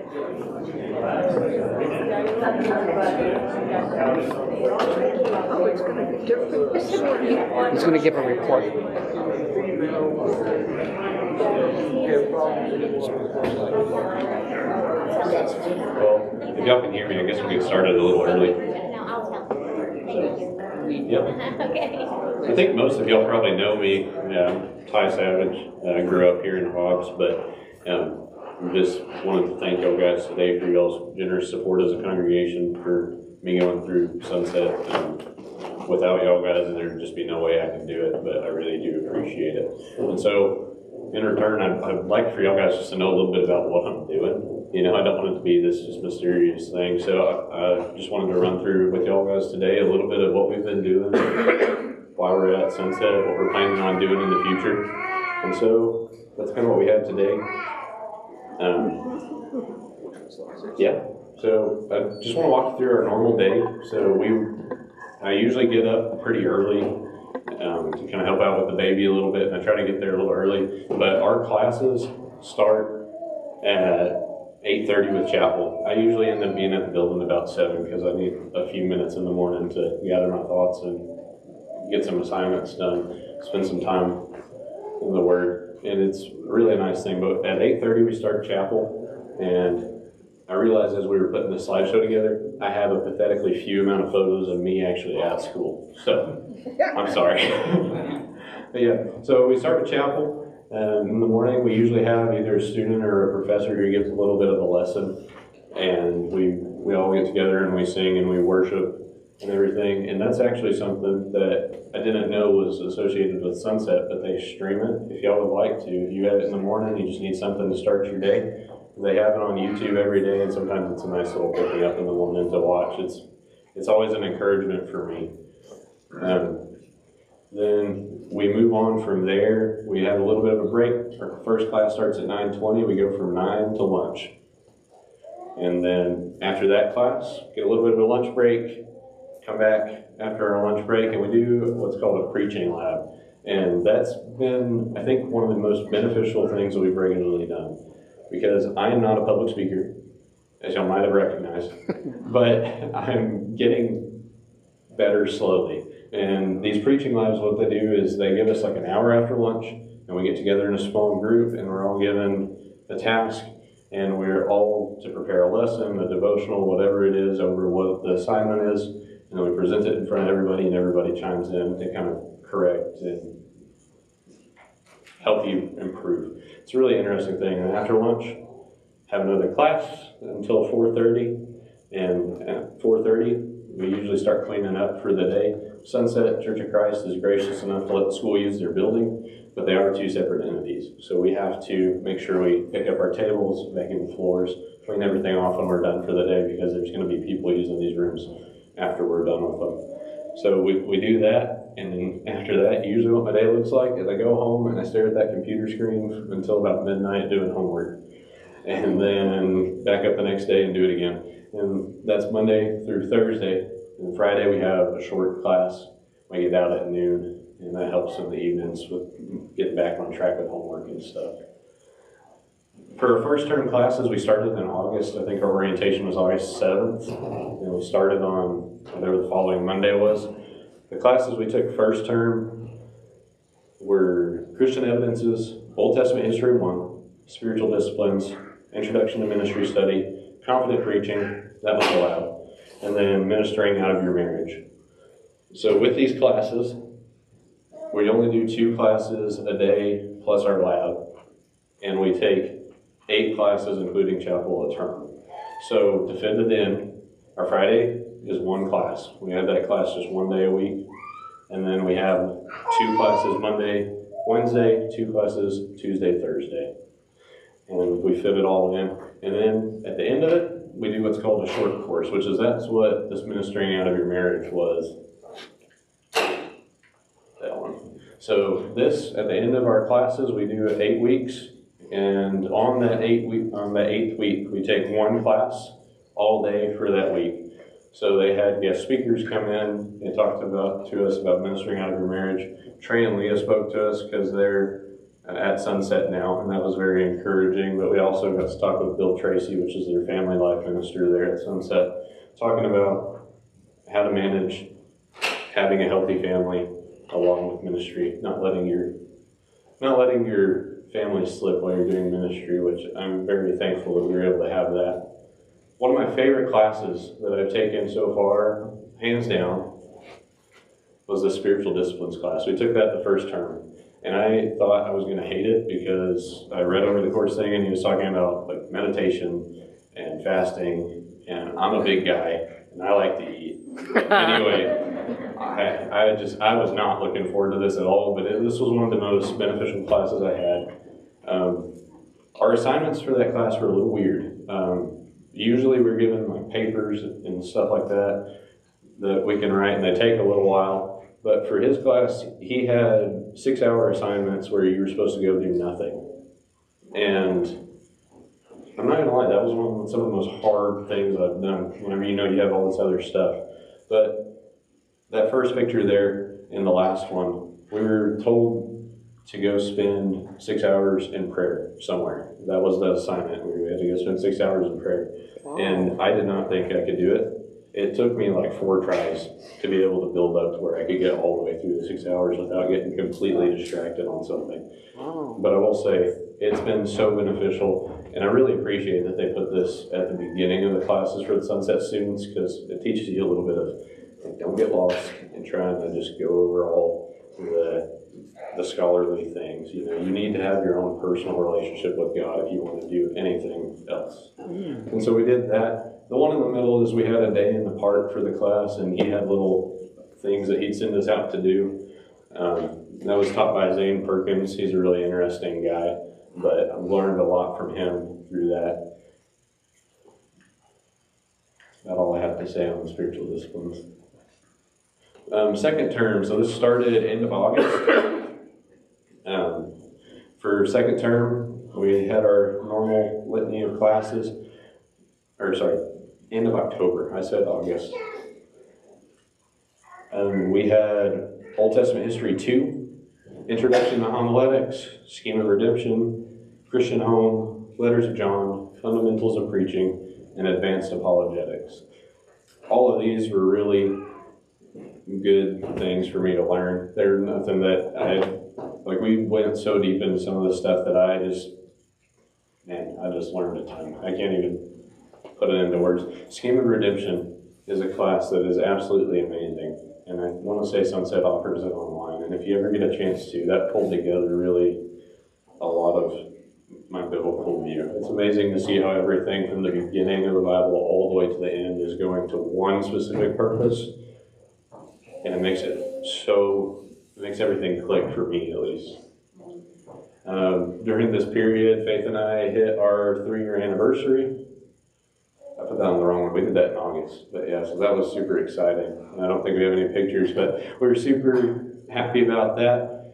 He's going to give a report. Well, if y'all can hear me, I guess we'll get started a little early. No, I'll tell him. Yep. Okay. I think most of y'all probably know me. Ty Savage. I grew up here in Hobbs, but just wanted to thank y'all guys today for y'all's generous support as a congregation for me going through Sunset. Without y'all guys, there'd just be no way I could do it, but I really do appreciate it. And so, in return, I'd like for y'all guys just to know a little bit about what I'm doing. You know, I don't want it to be this just mysterious thing. So I just wanted to run through with y'all guys today a little bit of what we've been doing, why we're at Sunset, what we're planning on doing in the future. And so that's kind of what we have today. Yeah. So I just want to walk you through our normal day. So I usually get up pretty early to kind of help out with the baby a little bit, and I try to get there a little early. But our classes start at 8:30 with chapel. I usually end up being at the building about 7 because I need a few minutes in the morning to gather my thoughts and get some assignments done, spend some time in the Word. And it's really a nice thing. But at 8:30 we start chapel, and I realized as we were putting the slideshow together, I have a pathetically few amount of photos of me actually at school. So, I'm sorry. But yeah, so we start with chapel. In the morning, we usually have either a student or a professor who gives a little bit of a lesson. And we all get together and we sing and we worship and everything. And that's actually something that I didn't know was associated with Sunset, but they stream it. If y'all would like to, if you have it in the morning, you just need something to start your day. They have it on YouTube every day, and sometimes it's a nice little pick me up in the morning to watch. It's always an encouragement for me. Then we move on from there. We have a little bit of a break. Our first class starts at 9:20. We go from 9 to lunch. And then after that class, get a little bit of a lunch break, come back after our lunch break, and we do what's called a preaching lab. And that's been, I think, one of the most beneficial things that we've regularly done. Because I am not a public speaker, as y'all might have recognized, but I'm getting better slowly. And these preaching labs, what they do is they give us like an hour after lunch, and we get together in a small group, and we're all given a task, and we're all to prepare a lesson, a devotional, whatever it is, over what the assignment is, and then we present it in front of everybody, and everybody chimes in to kind of correct and help you improve. It's a really interesting thing. And after lunch, have another class until 4:30. And at 4:30, we usually start cleaning up for the day. Sunset Church of Christ is gracious enough to let the school use their building, but they are two separate entities. So we have to make sure we pick up our tables, vacuum the floors, clean everything off when we're done for the day, because there's going to be people using these rooms after we're done with them. So we do that, and then after that, usually what my day looks like is I go home and I stare at that computer screen until about midnight doing homework. And then back up the next day and do it again. And that's Monday through Thursday. And Friday we have a short class. We get out at noon, and that helps in the evenings with getting back on track with homework and stuff. For our first term classes, we started in August. I think our orientation was August 7th, and we started on whatever the following Monday was. The classes we took first term were Christian Evidences, Old Testament History 1, Spiritual Disciplines, Introduction to Ministry Study, Confident Preaching, that was allowed, and then Ministering Out of Your Marriage. So with these classes, we only do 2 classes a day plus our lab, and we take 8 classes including chapel a term. So to fit it in, our Friday is 1 class. We have that class just 1 day a week. And then we have 2 classes Monday, Wednesday, 2 classes Tuesday, Thursday. And we fit it all in. And then at the end of it, we do what's called a short course, which is that's what this Ministering Out of Your Marriage was. That one. So this, at the end of our classes, we do 8 weeks. And on that 8th week, we take 1 class all day for that week. So they had guest speakers come in and talked to us about ministering out of your marriage. Trey and Leah spoke to us because they're at Sunset now, and that was very encouraging. But we also got to talk with Bill Tracy, which is their family life minister there at Sunset, talking about how to manage having a healthy family along with ministry, not letting your family slip while you're doing ministry, which I'm very thankful that we were able to have that. One of my favorite classes that I've taken so far, hands down, was the spiritual disciplines class. We took that the first term, and I thought I was going to hate it because I read over the course thing, and he was talking about like meditation and fasting, and I'm a big guy, and I like to eat. Anyway, I was not looking forward to this at all, but this was one of the most beneficial classes I had. Our assignments for that class were a little weird. Usually we're given like papers and stuff like that we can write, and they take a little while. But for his class, he had 6-hour assignments where you were supposed to go do nothing. And I'm not gonna lie, that was some of the most hard things I've done whenever you have all this other stuff. But that first picture there in the last one, we were told to go spend 6 hours in prayer somewhere. That was the assignment. We had to go spend 6 hours in prayer. Wow. And I did not think I could do it. It took me like 4 tries to be able to build up to where I could get all the way through the 6 hours without getting completely distracted on something. Wow. But I will say, it's been so beneficial, and I really appreciate that they put this at the beginning of the classes for the Sunset students, because it teaches you a little bit of, like, don't get lost in trying to just go over all the scholarly things. You need to have your own personal relationship with God if you want to do anything else. And so we did that. The one in the middle is we had a day in the park for the class, and he had little things that he'd send us out to do. That was taught by Zane Perkins. He's a really interesting guy, but I've learned a lot from him through that. That's all I have to say on the spiritual disciplines. Second term, so this started end of August. For second term, we had our normal litany of classes, end of October. I said August. We had Old Testament History 2, Introduction to Homiletics, Scheme of Redemption, Christian Home, Letters of John, Fundamentals of Preaching, and Advanced Apologetics. All of these were really good things for me to learn. They're nothing that we went so deep into some of the stuff that I just learned a ton. I can't even put it into words. Scheme of Redemption is a class that is absolutely amazing, and I want to say Sunset offers it online, and if you ever get a chance to, that pulled together really a lot of my biblical view. It's amazing to see how everything from the beginning of the Bible all the way to the end is going to one specific purpose, and it makes everything click for me, at least. During this period, Faith and I hit our 3-year anniversary. I put that on the wrong one. We did that in August. But yeah, so that was super exciting. And I don't think we have any pictures, but we were super happy about that.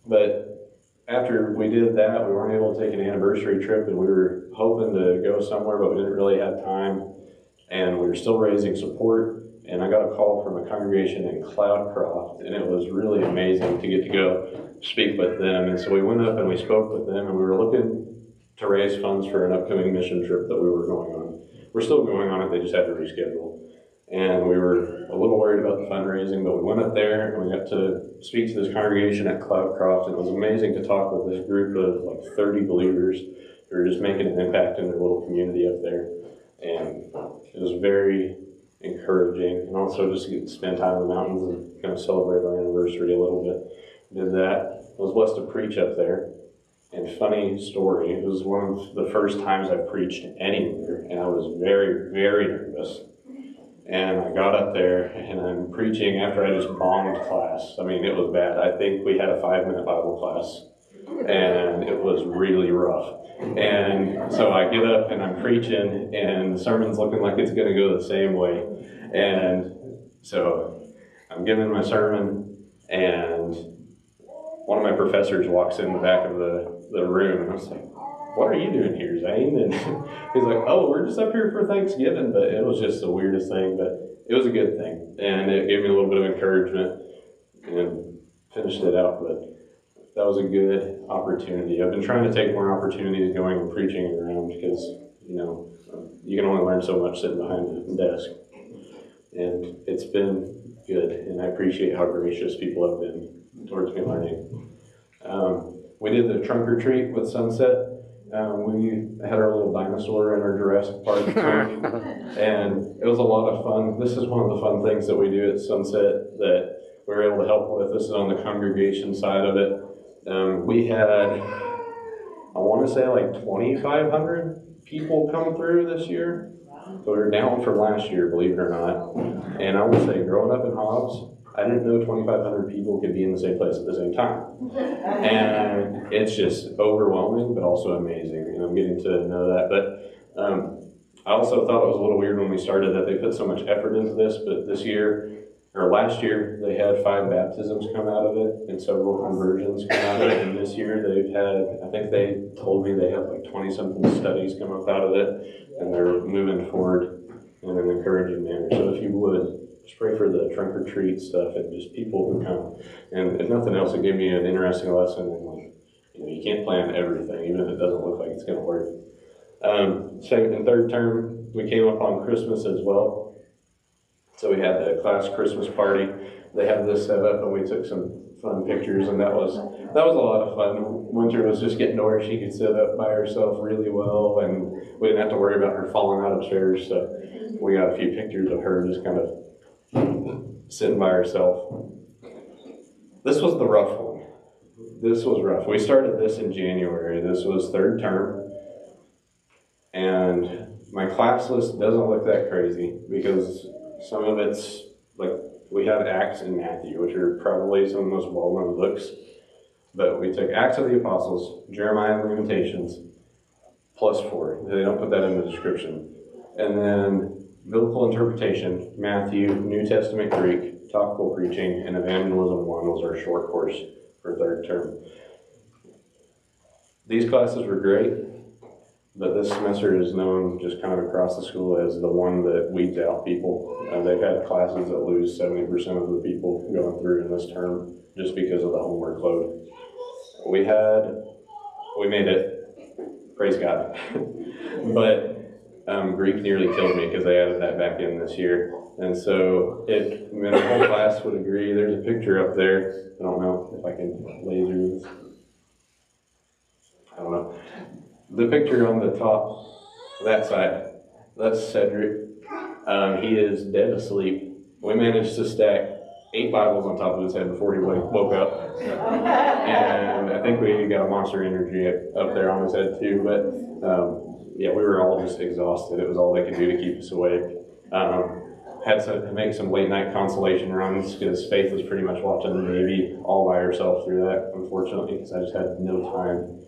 But after we did that, we weren't able to take an anniversary trip, and we were hoping to go somewhere, but we didn't really have time. And we were still raising support. And I got a call from a congregation in Cloudcroft, and it was really amazing to get to go speak with them. And so we went up and we spoke with them, and we were looking to raise funds for an upcoming mission trip that we were going on. We're still going on it, they just had to reschedule. And we were a little worried about the fundraising, but we went up there and we got to speak to this congregation at Cloudcroft, and it was amazing to talk with this group of like 30 believers who were just making an impact in their little community up there. And it was very encouraging, and also just get to spend time in the mountains and kind of celebrate our anniversary a little bit. Did that. I was blessed to preach up there. And funny story, it was one of the first times I preached anywhere, and I was very, very nervous. And I got up there, and I'm preaching after I just bombed class. I mean, it was bad. I think we had a 5-minute Bible class, and it was really rough. And so I get up and I'm preaching, and the sermon's looking like it's going to go the same way. And so I'm giving my sermon, and one of my professors walks in the back of the room, and I was like, "What are you doing here, Zane?" And he's like, "Oh, we're just up here for Thanksgiving." But it was just the weirdest thing, but it was a good thing. And it gave me a little bit of encouragement and finished it out. But that was a good opportunity. I've been trying to take more opportunities going and preaching around because, you know, you can only learn so much sitting behind a desk. And it's been good, and I appreciate how gracious people have been towards me learning. We did the trunk or treat with Sunset. We had our little dinosaur in our Jurassic Park trunk, and it was a lot of fun. This is one of the fun things that we do at Sunset that we were able to help with. This is on the congregation side of it. We had, I want to say like 2,500 people come through this year. So we were down from last year, believe it or not. And I will say, growing up in Hobbs, I didn't know 2,500 people could be in the same place at the same time. And it's just overwhelming, but also amazing. And I'm getting to know that. But I also thought it was a little weird when we started that they put so much effort into this, but this year, or last year, they had 5 baptisms come out of it and several conversions come out of it. And this year they've had, I think they told me they have like 20-something studies come up out of it, and they're moving forward in an encouraging manner. So if you would, just pray for the trunk or treat stuff and just people who come. And if nothing else, it gave me an interesting lesson in, like, you know, you can't plan everything, even if it doesn't look like it's going to work. Second and third term, we came up on Christmas as well. So we had the class Christmas party. They had this set up, and we took some fun pictures, and that was a lot of fun. Winter was just getting to where she could sit up by herself really well, and we didn't have to worry about her falling out of chairs. So we got a few pictures of her just kind of sitting by herself. This was the rough one. This was rough. We started this in January. This was third term, and my class list doesn't look that crazy because some of it's like, we have Acts and Matthew, which are probably some of the most well-known books. But we took Acts of the Apostles, Jeremiah and Lamentations, plus 4. They don't put that in the description. And then biblical interpretation, Matthew, New Testament Greek, topical preaching, and evangelism 1 was our short course for third term. These classes were great, but this semester is known just kind of across the school as the one that weeds out people. They've had classes that lose 70% of the people going through in this term just because of the homework load. We made it, praise God. But Greek nearly killed me because they added that back in this year. And so the whole class would agree. There's a picture up there. I don't know if I can laser this. I don't know. The picture on the top, that side, that's Cedric. He is dead asleep. We managed to stack 8 Bibles on top of his head before he woke up. And I think we got a Monster Energy up there on his head too. But yeah, we were all just exhausted. It was all they could do to keep us awake. Had to make some late night consolation runs because Faith was pretty much watching the baby all by herself through that, unfortunately, because I just had no time.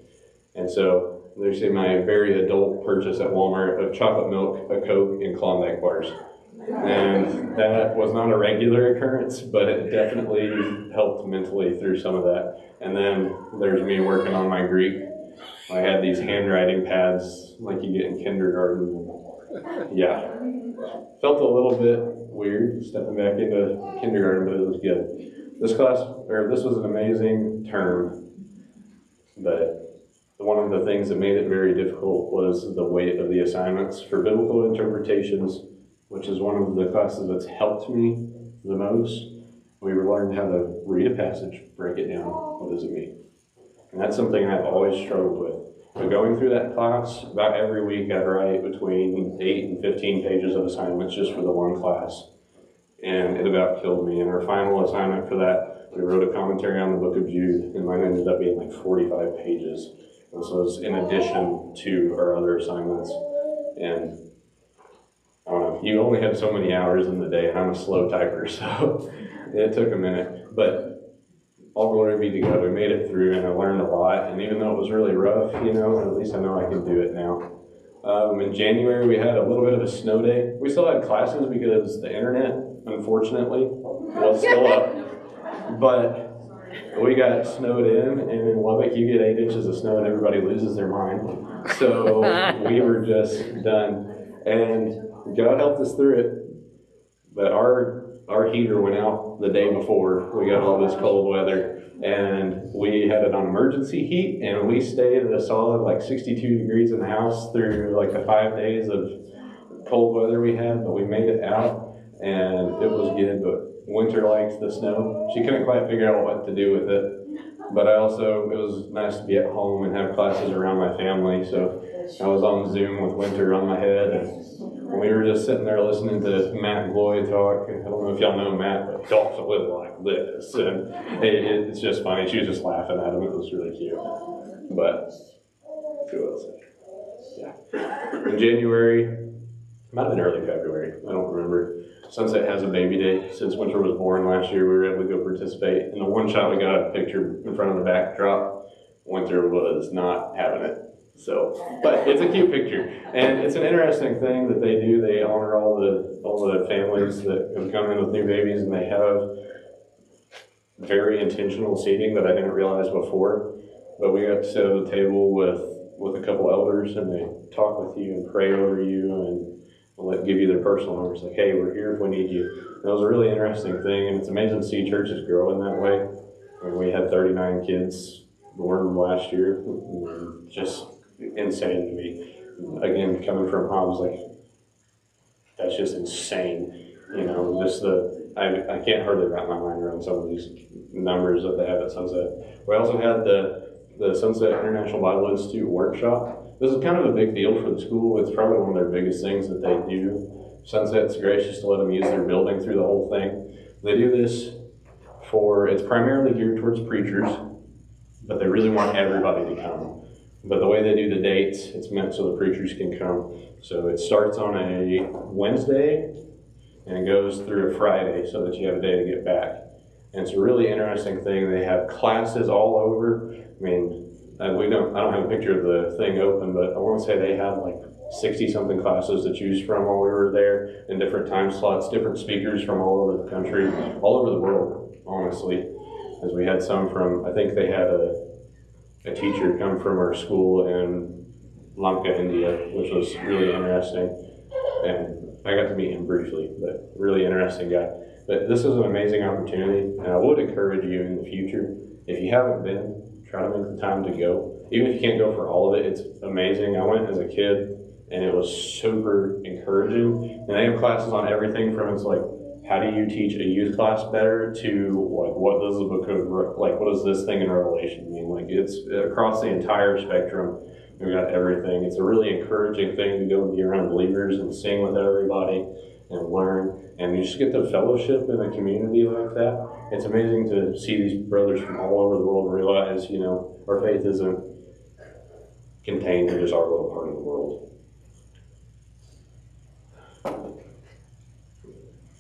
And so there's my very adult purchase at Walmart of chocolate milk, a Coke, and Klondike bars. And that was not a regular occurrence, but it definitely helped mentally through some of that. And then there's me working on my Greek. I had these handwriting pads like you get in kindergarten. Yeah. Felt a little bit weird stepping back into kindergarten, but it was good. This was an amazing term, but one of the things that made it very difficult was the weight of the assignments. For biblical interpretations, which is one of the classes that's helped me the most, we learned how to read a passage, break it down, what does it mean? And that's something I've always struggled with. But going through that class, about every week I'd write between 8 and 15 pages of assignments just for the one class. And it about killed me. And our final assignment for that, we wrote a commentary on the book of Jude, and mine ended up being like 45 pages. This was in addition to our other assignments. And I don't know, you only have so many hours in the day, and I'm a slow typer, so it took a minute. But all glory be to God, we made it through, and I learned a lot. And even though it was really rough, at least I know I can do it now. In January, we had a little bit of a snow day. We still had classes because the internet, unfortunately, was still up. But we got snowed in, and in Lubbock, you get 8 inches of snow and everybody loses their mind. So we were just done. And God helped us through it. But our heater went out the day before we got all this cold weather. And we we had it on emergency heat, and we stayed at a solid like 62 degrees in the house through like the 5 days of cold weather we had, but we made it out, and it was good. But Winter likes the snow. She couldn't quite figure out what to do with it. But it was nice to be at home and have classes around my family. So I was on Zoom with Winter on my head, and we were just sitting there listening to Matt and Gloria talk. I don't know if y'all know Matt, but he talks a little like this, and it's just funny. She was just laughing at him. It was really cute. But who else? Yeah. In January, might have been early February, I don't remember. Sunset has a baby day. Since Winter was born last year, we were able to go participate. In the one shot, we got a picture in front of the backdrop. Winter was not having it. So, but it's a cute picture, and it's an interesting thing that they do. They honor all the families that have come in with new babies, and they have very intentional seating that I didn't realize before. But we got to sit at the table with a couple elders, and they talk with you and pray over you and give you their personal numbers, like, hey, we're here if we need you. And it was a really interesting thing, and it's amazing to see churches grow in that way. I mean, we had 39 kids born last year, just insane to me. Again, coming from Hobbs, like, that's just insane. You know, just I can't hardly wrap my mind around some of these numbers that they have at Sunset. We also had the Sunset International Bible Institute workshop. This is kind of a big deal for the school. It's probably one of their biggest things that they do. Sunset's gracious to let them use their building through the whole thing. They do this it's primarily geared towards preachers, but they really want everybody to come. But the way they do the dates, it's meant so the preachers can come. So it starts on a Wednesday, and it goes through a Friday so that you have a day to get back. And it's a really interesting thing. They have classes all over. I mean, I don't have a picture of the thing open, but I want to say they have like 60-something classes to choose from while we were there in different time slots, different speakers from all over the country, all over the world, honestly. As we had some from, I think they had a teacher come from our school in Lanka, India, which was really interesting. And I got to meet him briefly, but really interesting guy. But this is an amazing opportunity, and I would encourage you in the future, if you haven't been, try to make the time to go. Even if you can't go for all of it, it's amazing. I went as a kid, and it was super encouraging. And they have classes on everything from, it's like, how do you teach a youth class better, to like, what does the book of, like, what does this thing in Revelation mean? Like, it's across the entire spectrum. We've got everything. It's a really encouraging thing to go and be around believers and sing with everybody and learn. And you just get the fellowship in a community like that. It's amazing to see these brothers from all over the world realize, you know, our faith isn't contained in just our little part of the world.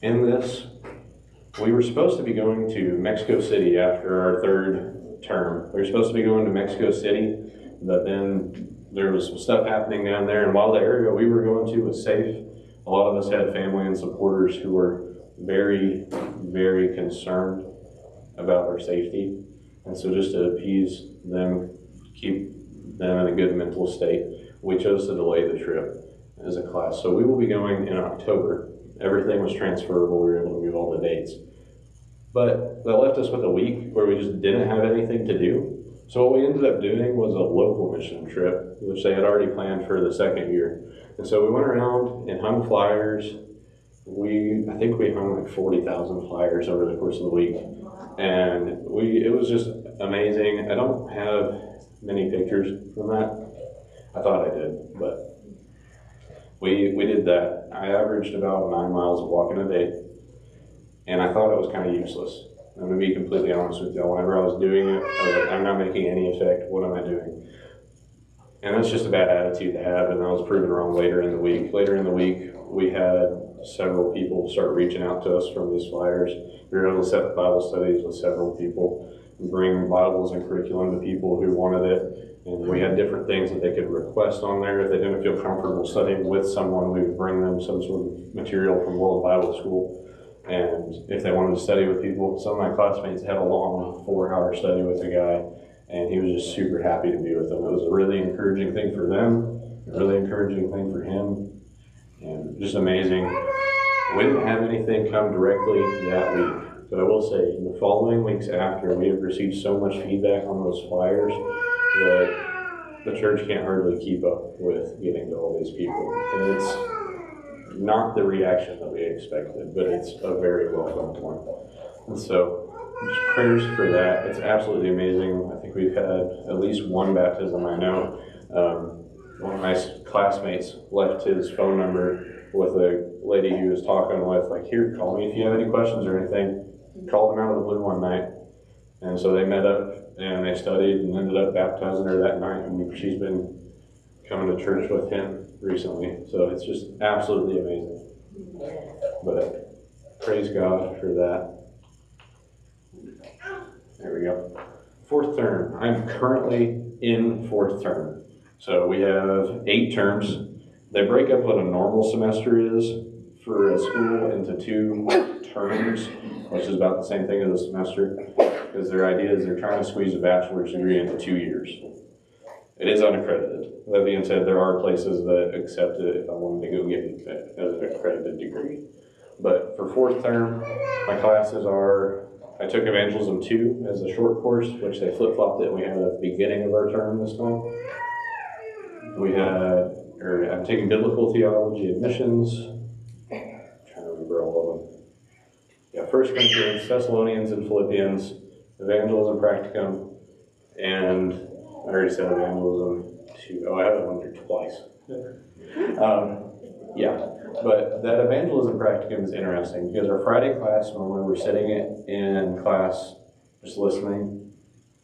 In this, we were supposed to be going to Mexico City after our third term. We were supposed to be going to Mexico City, but then there was some stuff happening down there, and while the area we were going to was safe, a lot of us had family and supporters who were very, very concerned about our safety. And so just to appease them, keep them in a good mental state, we chose to delay the trip as a class. So we will be going in October. Everything was transferable. We were able to move all the dates. But that left us with a week where we just didn't have anything to do. So what we ended up doing was a local mission trip, which they had already planned for the second year. And so we went around and hung flyers. I think we hung like 40,000 flyers over the course of the week. And it was just amazing. I don't have many pictures from that. I thought I did, but we did that. I averaged about 9 miles of walking a day, and I thought it was kind of useless. I'm going to be completely honest with you. Whenever I was doing it, I was like, I'm not making any effect. What am I doing? And that's just a bad attitude to have, and I was proven wrong later in the week. Later in the week, we had several people start reaching out to us from these flyers. We were able to set up Bible studies with several people, and bring Bibles and curriculum to people who wanted it. And we had different things that they could request on there. If they didn't feel comfortable studying with someone, we would bring them some sort of material from World Bible School. And if they wanted to study with people, some of my classmates had a long 4-hour study with a guy, and he was just super happy to be with them. It was a really encouraging thing for them, a really encouraging thing for him, and just amazing. We didn't have anything come directly that week. But I will say, in the following weeks after, we have received so much feedback on those flyers that the church can't hardly keep up with getting to all these people. And it's not the reaction that we expected, but it's a very welcome one. And so, just prayers for that. It's absolutely amazing. I think we've had at least one baptism I know. One of my classmates left his phone number with a lady he was talking with, like, here, call me if you have any questions or anything. Called him out of the blue one night. And so they met up and they studied and ended up baptizing her that night. And she's been coming to church with him recently. So it's just absolutely amazing. But praise God for that. There we go. Fourth term. I'm currently in fourth term. So we have 8 terms. They break up what a normal semester is for a school into 2 terms, which is about the same thing as a semester, because their idea is they're trying to squeeze a bachelor's degree into 2 years. It is unaccredited. That being said, there are places that accept it if I wanted to go get it as an accredited degree. But for fourth term, my classes are, I took Evangelism 2 as a short course, which they flip-flopped it. We had at the beginning of our term this time. I'm taking Biblical Theology Admissions. I'm trying to remember all of them. Yeah, 1 Corinthians, Thessalonians, and Philippians, Evangelism Practicum, and I already said Evangelism 2. Oh, I have that one here twice. Yeah, but that Evangelism Practicum is interesting because our Friday class, normally we're sitting in class just listening.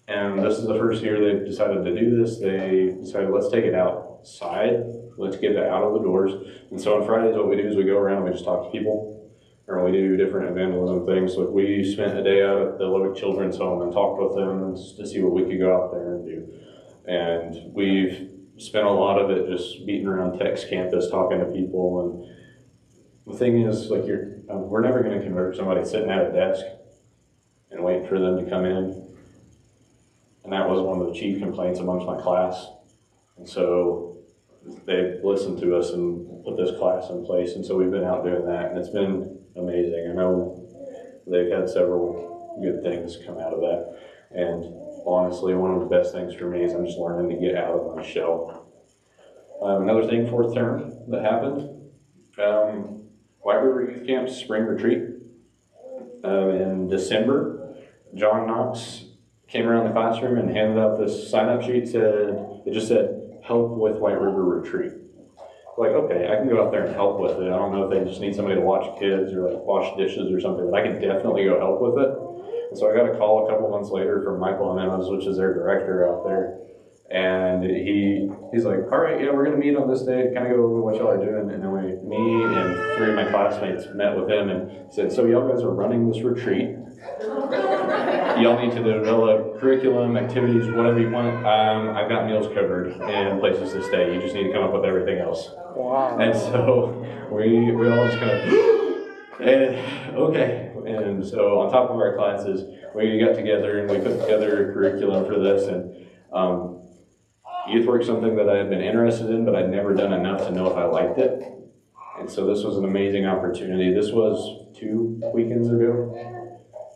And this is the first year they've decided to do this. They decided, let's take it outside. Let's get it out of the doors. And so on Fridays, what we do is we go around and we just talk to people. Or we do different evangelism things. Like we spent a day out at the Lubbock Children's Home and talked with them to see what we could go out there and do. And we've spent a lot of it just beating around Tech's campus, talking to people. And the thing is, like, we're never going to convert somebody sitting at a desk and waiting for them to come in. And that was one of the chief complaints amongst my class. And so they listened to us and put this class in place. And so we've been out doing that. And it's been amazing. I know they've had several good things come out of that. And honestly, one of the best things for me is I'm just learning to get out of my shell. Another thing, fourth term, that happened. White River Youth Camp's spring retreat. In December, John Knox came around the classroom and handed out this sign-up sheet. It just said, help with White River Retreat. Like, okay, I can go out there and help with it. I don't know if they just need somebody to watch kids or like wash dishes or something, but I can definitely go help with it. And so I got a call a couple months later from Michael Jimenez, which is their director out there. And he's like, all right, yeah, we're going to meet on this day, kind of go over what y'all are doing. And then me and 3 of my classmates met with him and said, so y'all guys are running this retreat. Y'all need to develop curriculum, activities, whatever you want. I've got meals covered and places to stay. You just need to come up with everything else. Wow. And so we all just kind of, and okay. And so on top of our classes, we got together and we put together a curriculum for this. And youth work is something that I had been interested in, but I'd never done enough to know if I liked it. And so this was an amazing opportunity. This was 2 weekends ago.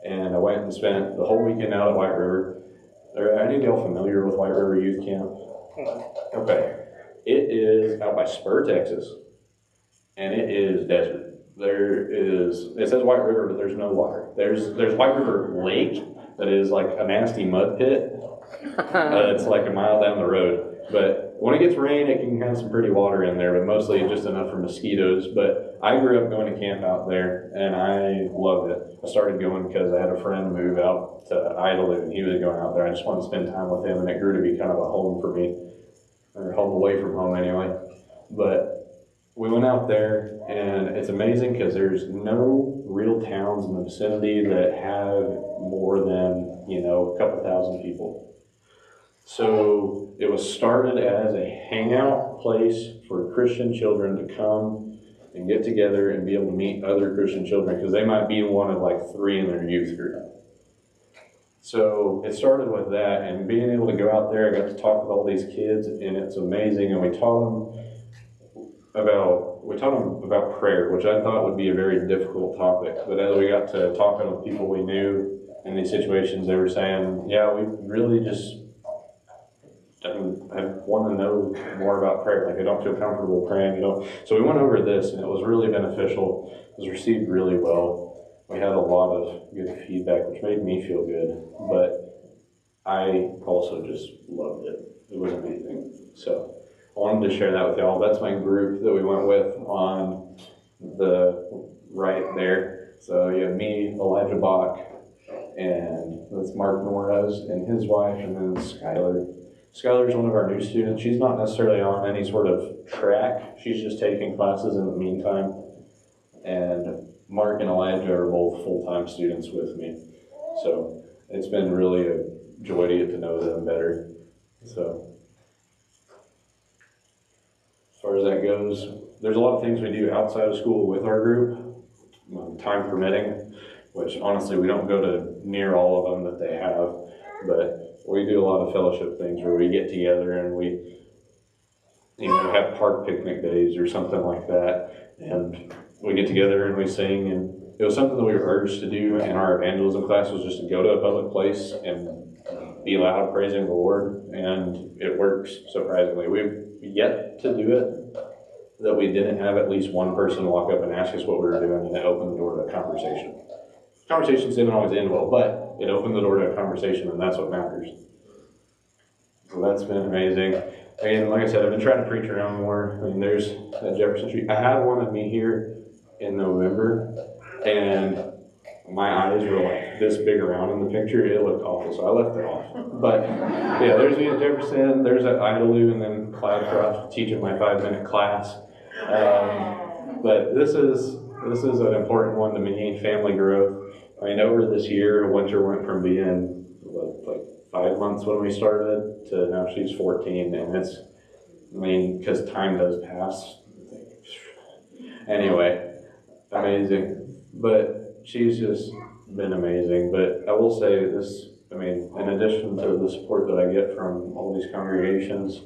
And I went and spent the whole weekend out at White River. Are any of y'all familiar with White River Youth Camp? Okay. It is out by Spur, Texas. And it is desert. It says White River, but there's no water. There's White River Lake that is like a nasty mud pit. It's like a mile down the road. But when it gets rain, it can have some pretty water in there, but mostly just enough for mosquitoes. But I grew up going to camp out there, and I loved it. I started going because I had a friend move out to Idlewood, and he was going out there. I just wanted to spend time with him, and it grew to be kind of a home for me, or home away from home anyway. But we went out there, and it's amazing because there's no real towns in the vicinity that have more than, a couple thousand people. So it was started as a hangout place for Christian children to come and get together and be able to meet other Christian children because they might be one of like 3 in their youth group. So it started with that, and being able to go out there, I got to talk with all these kids, and it's amazing. And we taught them we taught them about prayer, which I thought would be a very difficult topic. But as we got to talking with people we knew in these situations, they were saying, yeah, we really just I want to know more about prayer. Like, I don't feel comfortable praying, So we went over this, and it was really beneficial. It was received really well. We had a lot of good feedback, which made me feel good. But I also just loved it. It was amazing. So I wanted to share that with y'all. That's my group that we went with on the right there. So you have me, Elijah Bach, and that's Mark Norez and his wife, and then Skylar. Skylar's one of our new students. She's not necessarily on any sort of track. She's just taking classes in the meantime. And Mark and Elijah are both full-time students with me. So it's been really a joy to get to know them better. So as far as that goes, there's a lot of things we do outside of school with our group, time permitting, which honestly we don't go to near all of them that they have, but we do a lot of fellowship things where we get together and we have park picnic days or something like that, and we get together and we sing. And it was something that we were urged to do in our evangelism class, was just to go to a public place and be loud praising the Lord, and it works surprisingly. We've yet to do it that we didn't have at least one person walk up and ask us what we were doing, and it opened the door to a conversation. Conversations didn't always end well, but it opened the door to a conversation, and that's what matters. So that's been amazing. And like I said, I've been trying to preach around more. I mean, there's at Jefferson Street. I had one of me here in November, and my eyes were like this big around in the picture. It looked awful, so I left it off. But yeah, there's me at Jefferson. There's at Idalou, and then Cloudcroft teaching my 5-minute class. But this is an important one to me, family growth. I mean, over this year, Winter went from being like 5 months when we started to now she's 14, and it's, I mean, because time does pass. Anyway, amazing. But she's just been amazing. But I will say this, I mean, in addition to the support that I get from all these congregations,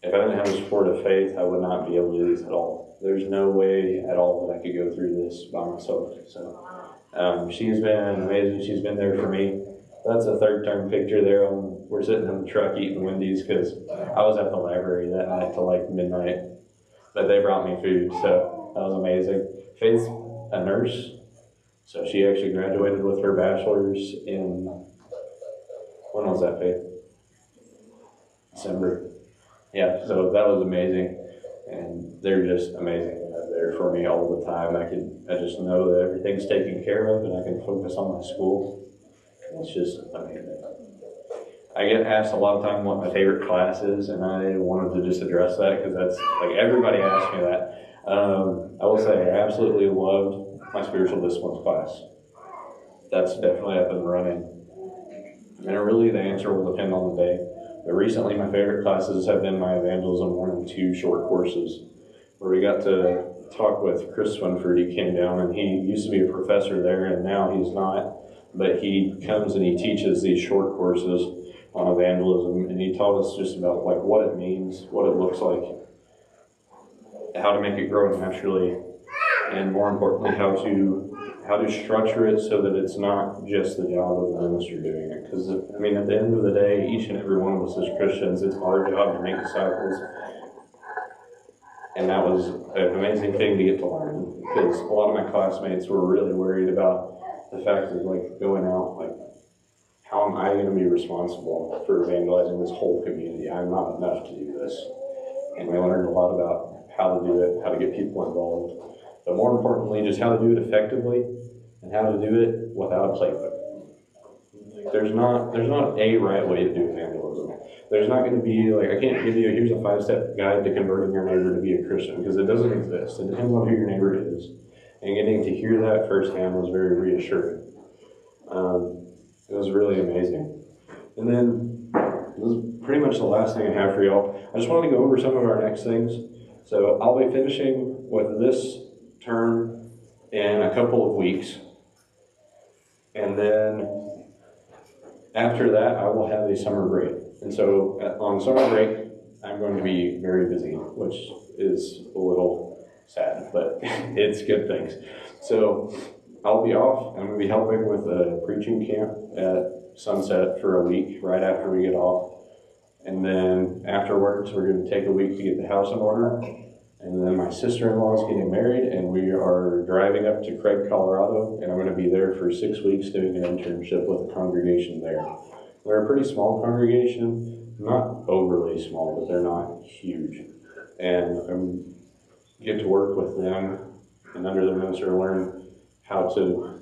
if I didn't have the support of Faith, I would not be able to do this at all. There's no way at all that I could go through this by myself. So she's been amazing. She's been there for me. That's a third term picture there. We're sitting in the truck eating Wendy's because I was at the library that night till like midnight. But they brought me food, so that was amazing. Faith's a nurse, so she actually graduated with her bachelor's in, when was that, Faith? December. Yeah, so that was amazing. And they're just amazing. They're there for me all the time. I just know that everything's taken care of, and I can focus on my school. It's just amazing. I get asked a lot of time what my favorite class is, and I wanted to just address that because that's, like, everybody asks me that. I will say I absolutely loved my spiritual disciplines class. That's definitely up and running. And really the answer will depend on the day. But recently my favorite classes have been my evangelism 1 and 2 short courses, where we got to talk with Chris Swinford. He came down, and he used to be a professor there, and now he's not. But he comes and he teaches these short courses on evangelism, and he taught us just about like what it means, what it looks like, how to make it grow naturally, and more importantly, how to structure it so that it's not just the job of the minister doing it. Because I mean, at the end of the day, each and every one of us as Christians, it's our job to make disciples. And that was an amazing thing to get to learn, because a lot of my classmates were really worried about the fact of like going out, like, how am I going to be responsible for evangelizing this whole community? I'm not enough to do this. And we learned a lot about how to do it, how to get people involved, but more importantly, just how to do it effectively and how to do it without a playbook. There's not a right way to do evangelism. There's not going to be like, I can't give you, here's a 5-step guide to converting your neighbor to be a Christian, because it doesn't exist. It depends on who your neighbor is. And getting to hear that firsthand was very reassuring. It was really amazing. And then, this is pretty much the last thing I have for y'all. I just wanted to go over some of our next things. So I'll be finishing with this term in a couple of weeks. And then after that, I will have a summer break. And so on summer break, I'm going to be very busy, which is a little sad, but it's good things. So I'll be off. I'm going to be helping with a preaching camp at Sunset for a week right after we get off. And then afterwards, we're going to take a week to get the house in order. And then my sister-in-law is getting married, and we are driving up to Craig, Colorado, and I'm going to be there for 6 weeks doing an internship with a congregation there. They're a pretty small congregation, not overly small, but they're not huge. And I get to work with them and under their minister learn how to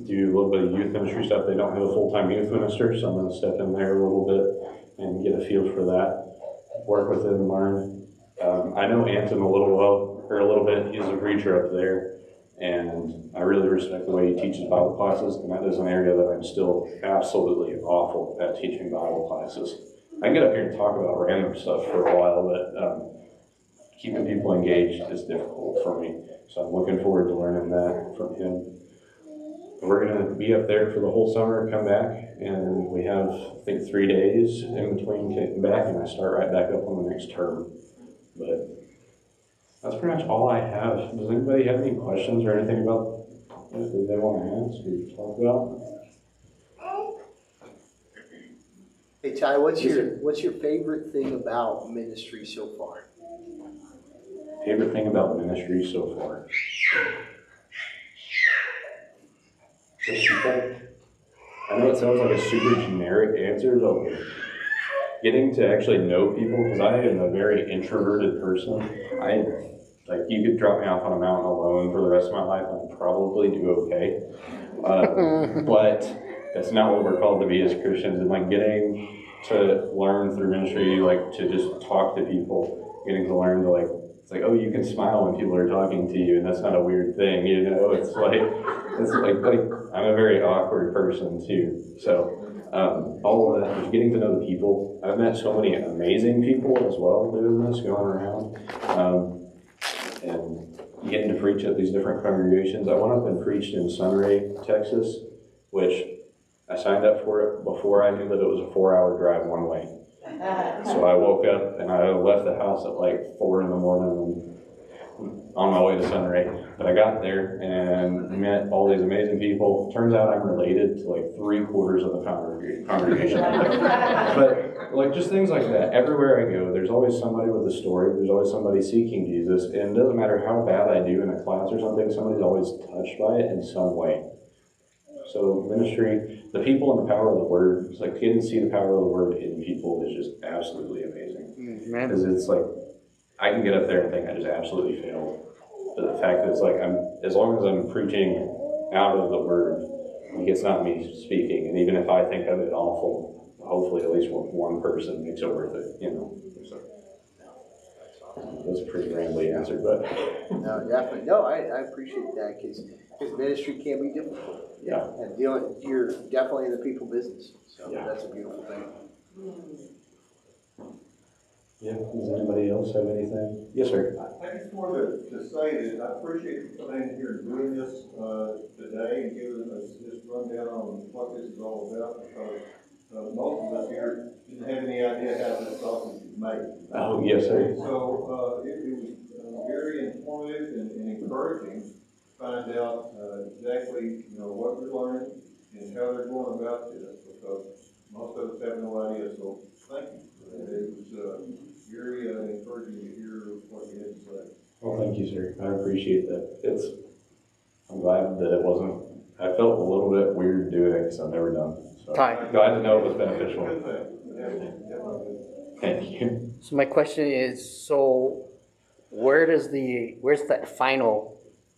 do a little bit of youth ministry stuff. They don't have a full-time youth minister, so I'm going to step in there a little bit and get a feel for that, work with them and learn. I know Anton a little bit. He's a preacher up there, and I really respect the way he teaches Bible classes, and that is an area that I'm still absolutely awful at, teaching Bible classes. I can get up here and talk about random stuff for a while, but keeping people engaged is difficult for me, so I'm looking forward to learning that from him. We're going to be up there for the whole summer, come back, and we have, I think, 3 days in between getting back, and I start right back up on the next term. But that's pretty much all I have. Does anybody have any questions or anything about that they want to ask or talk about? Hey Ty, what's your favorite thing about ministry so far? Favorite thing about ministry so far? The people. I know it sounds like a super generic answer, but getting to actually know people, because I am a very introverted person. You could drop me off on a mountain alone for the rest of my life, and I'd probably do okay. But that's not what we're called to be as Christians. And getting to learn through ministry, to just talk to people, getting to learn to it's like, oh, you can smile when people are talking to you, and that's not a weird thing, It's like I'm a very awkward person too. So all of that, just getting to know the people. I've met so many amazing people as well doing this, going around, and getting to preach at these different congregations. I went up and preached in Sunray, Texas, which I signed up for it before I knew that it was a 4-hour drive one way. So I woke up and I left the house at 4 in the morning on my way to Sunray. But I got there and met all these amazing people. Turns out I'm related to 3/4 of the congregation. But just things like that. Everywhere I go, there's always somebody with a story. There's always somebody seeking Jesus. And it doesn't matter how bad I do in a class or something, somebody's always touched by it in some way. So ministry, the people and the power of the word, it's getting to see the power of the word in people is just absolutely amazing. Because it's I can get up there and think I just absolutely failed. But the fact that it's as long as I'm preaching out of the word, it's not me speaking. And even if I think of it awful, hopefully at least one person makes it worth it, So that's a pretty rambly answer, but. No, definitely. No, I appreciate that because ministry can be difficult. Yeah. And you're definitely in the people business. So yeah. That's a beautiful thing. Yeah, does anybody else have anything? Yes, sir. I just wanted to say that I appreciate you coming in here and doing this today and giving us this rundown on what this is all about, because most of us here didn't have any idea how this sausage is made. Oh, yes, sir. So it was very informative and encouraging to find out exactly what we're learning and how they're going about this, because most of us have no idea. So thank you. It was very encouraging to hear what you had to say. Well, thank you, sir. I appreciate that. I'm glad that it wasn't. I felt a little bit weird doing it because I've never done it. So glad to know it was beneficial. Thank you. So my question is, where's the final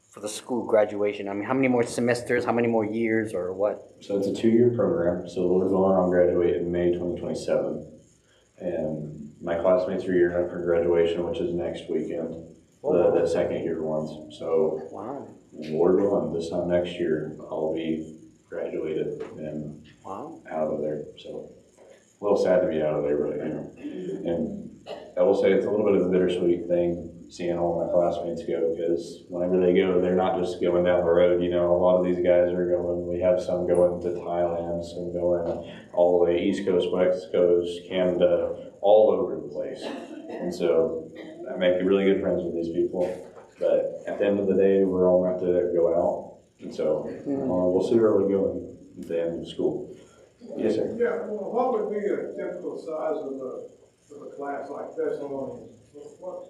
for the school graduation? I mean, how many more semesters, how many more years, or what? So it's a 2-year program. So we're going on graduate in May 2027. And my classmates are gearing up for graduation, which is next weekend, the second year ones. So, wow. Lord willing, this time next year, I'll be graduated and out of there. So, a little sad to be out of there, but And I will say it's a little bit of a bittersweet thing. seeing all my classmates go, because whenever they go, they're not just going down the road. A lot of these guys are going, we have some going to Thailand, some going all the way East Coast, West Coast, Canada, all over the place. And so I make really good friends with these people. But at the end of the day, we're all meant to go out. And so we'll see where we go at the end of school. Yes, sir. Yeah, well, what would be a typical size of a class like Thessalonians? What's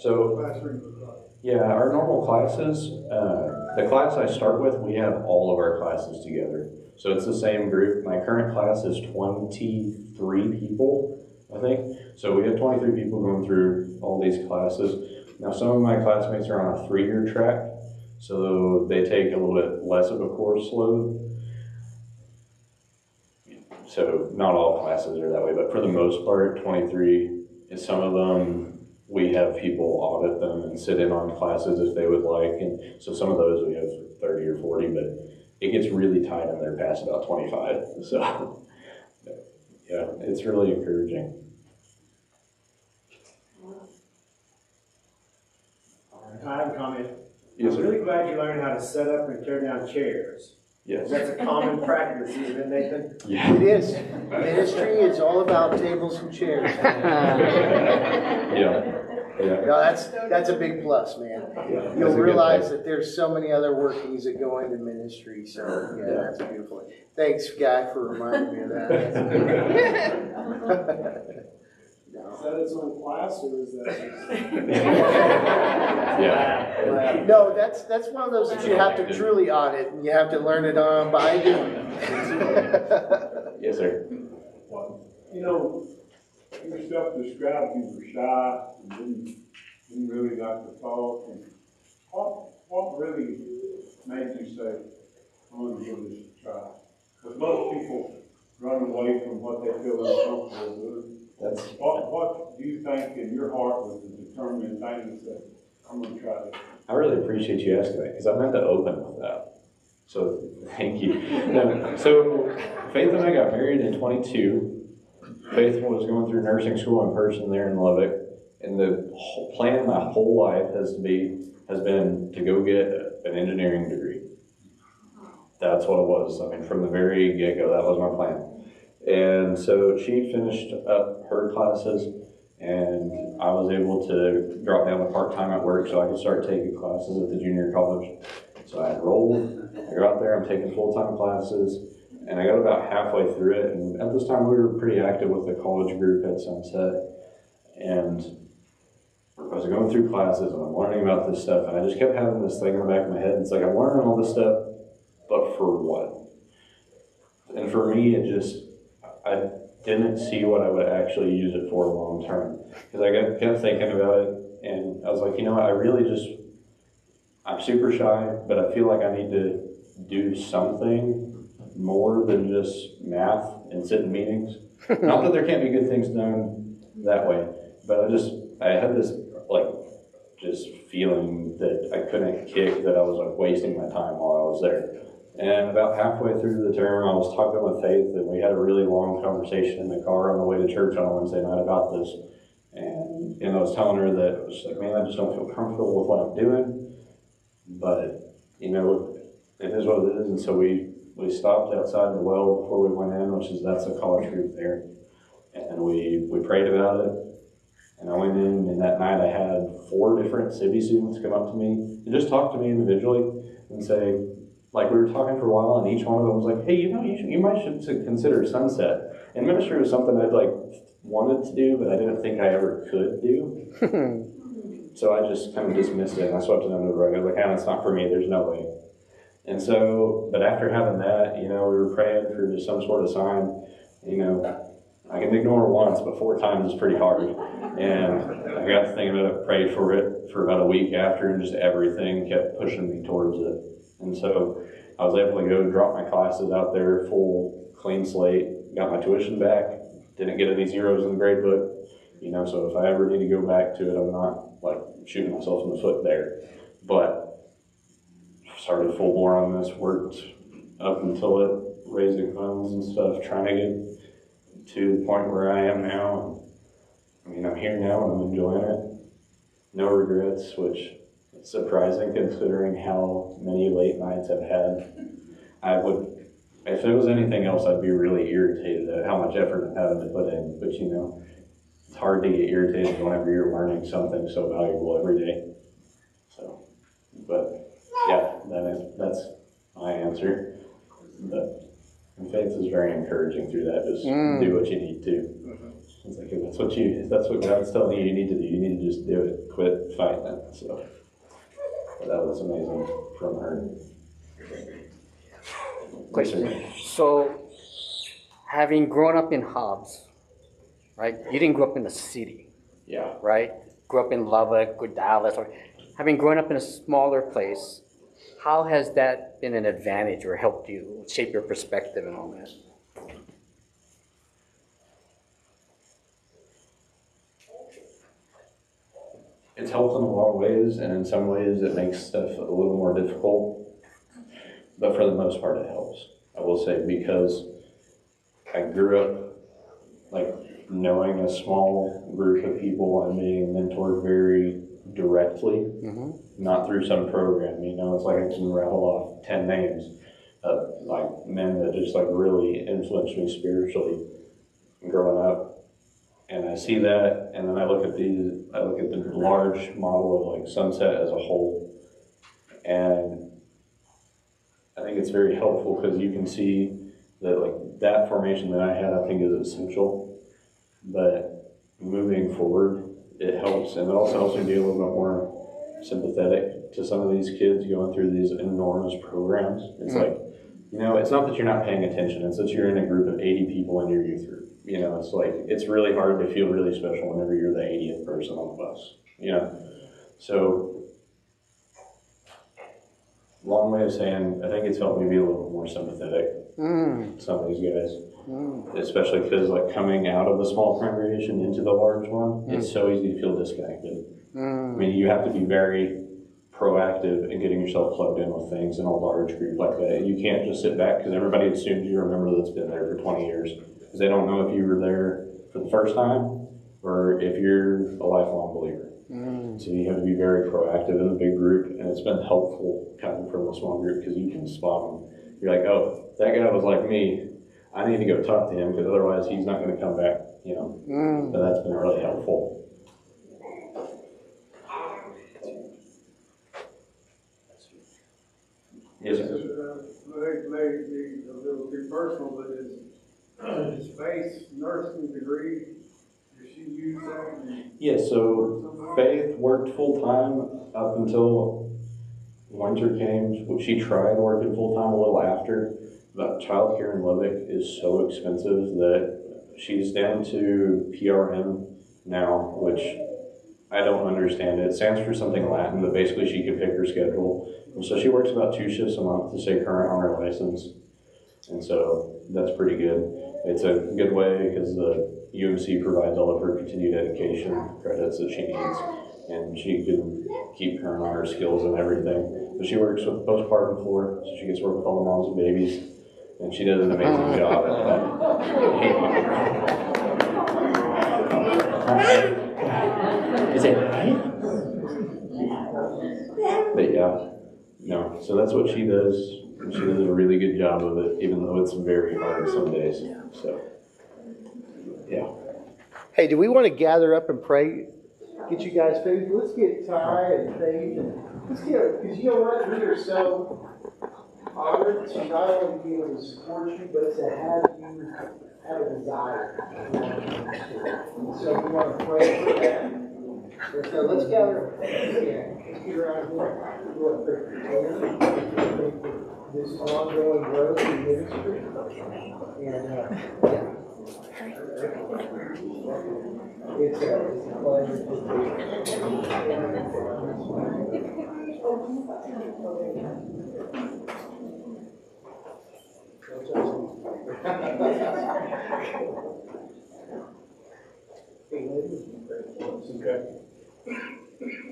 So, classroom look like? yeah, our normal classes, the class I start with, we have all of our classes together. So it's the same group. My current class is 23 people, I think. So we have 23 people going through all these classes. Now, some of my classmates are on a 3-year track, so they take a little bit less of a course load. So not all classes are that way, but for the most part, 23. And some of them, we have people audit them and sit in on classes if they would like. And so some of those we have 30 or 40, but it gets really tight and they're past about 25. So yeah, it's really encouraging. I have a comment. Yes, I'm sir. really glad you learned how to set up and tear down chairs. Yes. That's a common practice, isn't it, Nathan? Yeah. It is. Ministry is all about tables and chairs. Yeah. Yeah. No, that's a big plus, man. Yeah. You'll realize that there's so many other workings that go into ministry, so yeah, that's a beautiful thing. Thanks, Guy, for reminding me of that. Is that its own class, or is that Yeah. No, that's one of those that you have to truly audit, and you have to learn it on by doing. Yes, sir. your self-described, you were shy, and didn't really like to talk, and what really made you say, I'm gonna give this a try? Because most people run away from what they feel uncomfortable with. What do you think in your heart was the determining thing that said, I'm gonna try this? I really appreciate you asking that because I meant to open with that. So thank you. No, so Faith and I got married in 22. Faith was going through nursing school in person there in Lubbock, and the whole plan my whole life has been to go get an engineering degree. That's what it was. I mean, from the very get-go, that was my plan. And so she finished up her classes, and I was able to drop down to part-time at work so I could start taking classes at the junior college. So I enrolled, I got there, I'm taking full-time classes, and I got about halfway through it. And at this time, we were pretty active with the college group at Sunset. And I was going through classes, and I'm learning about this stuff, and I just kept having this thing in the back of my head. It's like, I'm learning all this stuff, but for what? And for me, I didn't see what I would actually use it for long term. Because I kept thinking about it, and I was like, I'm super shy, but I feel like I need to do something more than just math and sit in meetings. Not that there can't be good things done that way, but I had this just feeling that I couldn't kick, that I was wasting my time while I was there. And about halfway through the term, I was talking with Faith, and we had a really long conversation in the car on the way to church on a Wednesday night about this. And I was telling her that it was like, man, I just don't feel comfortable with what I'm doing. But, it is what it is. And so we stopped outside the well before we went in, that's a college group there. And we prayed about it. And I went in, and that night I had 4 different Civi students come up to me and just talk to me individually and say, we were talking for a while, and each one of them was like, hey, you might should consider Sunset. And ministry was something I'd wanted to do, but I didn't think I ever could do. So I just kind of dismissed it, and I swept it under the rug. I was like, it's not for me, there's no way. And so, but after having that, we were praying for just some sort of sign. I can ignore once, but 4 times is pretty hard. And I got to thinking about it, prayed for it for about a week after, and just everything kept pushing me towards it. And so I was able to go drop my classes out there, full, clean slate, got my tuition back, didn't get any zeros in the grade book, so if I ever need to go back to it, I'm not shooting myself in the foot there. But started full bore on this, worked up until it, raising funds and stuff, trying to get to the point where I am now. I'm here now and I'm enjoying it. no regrets, which is surprising considering how many late nights I've had. I would, if it was anything else, I'd be really irritated at how much effort I'm having to put in. But you know, it's hard to get irritated whenever you're learning something so valuable every day. So, but yeah, that's my answer. But Faith is very encouraging through that. Just do what you need to. It's like if that's what God's telling you need to do, you need to just do it. Quit fighting it. So that was amazing from her. Question. So, having grown up in Hobbs, right? You didn't grow up in the city, Yeah. right? Grew up in Lubbock or Dallas, or having grown up in a smaller place. How has that been an advantage or helped you shape your perspective and all that? It's helped in a lot of ways, and in some ways it makes stuff a little more difficult. But for the most part, it helps. I will say, because I grew up like knowing a small group of people and being mentored very directly, not through some program. You know, it's like I can rattle off 10 names of like men that just like really influenced me spiritually growing up. And I see that, and then I look at the large model of like Sunset as a whole, and I think it's very helpful because you can see that like that formation that I had, I think is essential, but moving forward, it helps, and it also helps me be a little bit more sympathetic to some of these kids going through these enormous programs. It's like, you know, it's not that you're not paying attention, it's that you're in a group of 80 people in your youth group. You know, it's like, it's really hard to feel really special whenever you're the 80th person on the bus, you know? So, long way of saying, I think it's helped me be a little more sympathetic to some of these guys. Especially because like coming out of the small congregation into the large one, it's so easy to feel disconnected. I mean, you have to be very proactive in getting yourself plugged in with things in a large group like that. You can't just sit back because everybody assumes you're a member that's been there for 20 years. Because they don't know if you were there for the first time or if you're a lifelong believer. So you have to be very proactive in the big group, and it's been helpful coming from a small group because you can spot them. You're like, oh, that guy was like me. I need to go talk to him because otherwise he's not going to come back, you know. So that's been really helpful. Yes, sir. May be a little too personal, but his Faith's nursing degree, does she use that? Yeah, so Faith worked full-time up until winter came. She tried working full-time a little after, but childcare in Lubbock is so expensive that she's down to PRN now, which I don't understand. It stands for something Latin, but basically she can pick her schedule. And so she works about 2 shifts a month to stay current on her license. And so that's pretty good. It's a good way because the UMC provides all of her continued education credits that she needs. And she can keep current on her skills and everything. But she works with postpartum floor, so she gets to work with all the moms and babies. And she does an amazing job at that. Is it right? But yeah, no. So that's what she does. And she does a really good job of it, even though it's very hard some days. So, yeah. Hey, do we want to gather up and pray? Get you guys food? Let's get Ty and Faith and let's get, because you know what? We are so honored to not only be able to support you, but to have you have a desire. And so we want to pray for that. And so let's gather. Yeah, let's get around here. We want to pray for this ongoing growth in ministry. And yeah. It's a pleasure to Okay.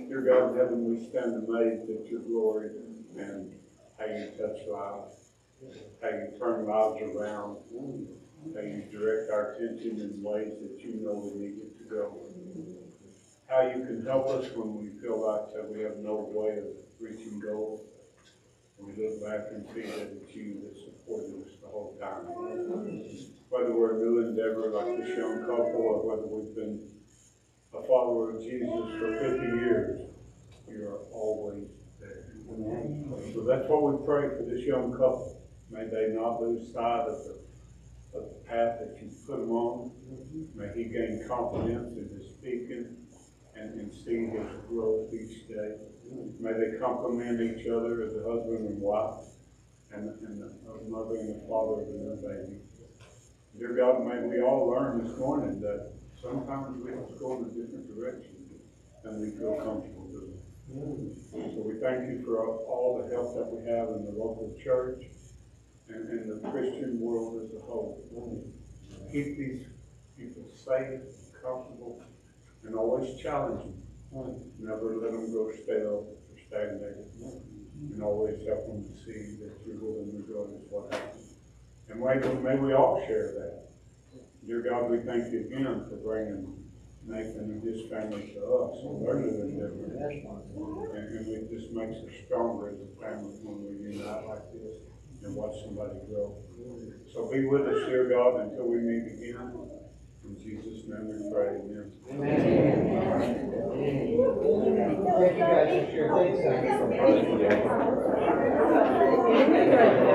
Dear God in heaven, we stand amazed at your glory and how you touch lives, how you turn lives around, how you direct our attention in ways that you know we need it to go, how you can help us when we feel like that we have no way of reaching goals. And we look back and see that it's you that supported us the whole time. Whether we're a new endeavor like this young couple, or whether we've been a follower of Jesus for 50 years, you are always there. So that's what we pray for this young couple. May they not lose sight of the path that you put them on. May he gain confidence in his speaking and see his growth each day. May they complement each other as a husband and wife, and a mother and a father of their baby. Dear God, may we all learn this morning that sometimes we have to go in a different direction than we feel comfortable doing. So we thank you for all the help that we have in the local church and in the Christian world as a whole. Keep these people safe, comfortable, and always challenging. Never let them go stale or stagnated. And always help them to see that you're with them regardless of what happens. And may we all share that. Dear God, we thank you again for bringing Nathan and his family to us. And they're living different. And it just makes us stronger as a family when we unite like this and watch somebody grow. So be with us, dear God, until we meet again. In Jesus' name we pray. Amen. Thank you guys for sharing. Thanks,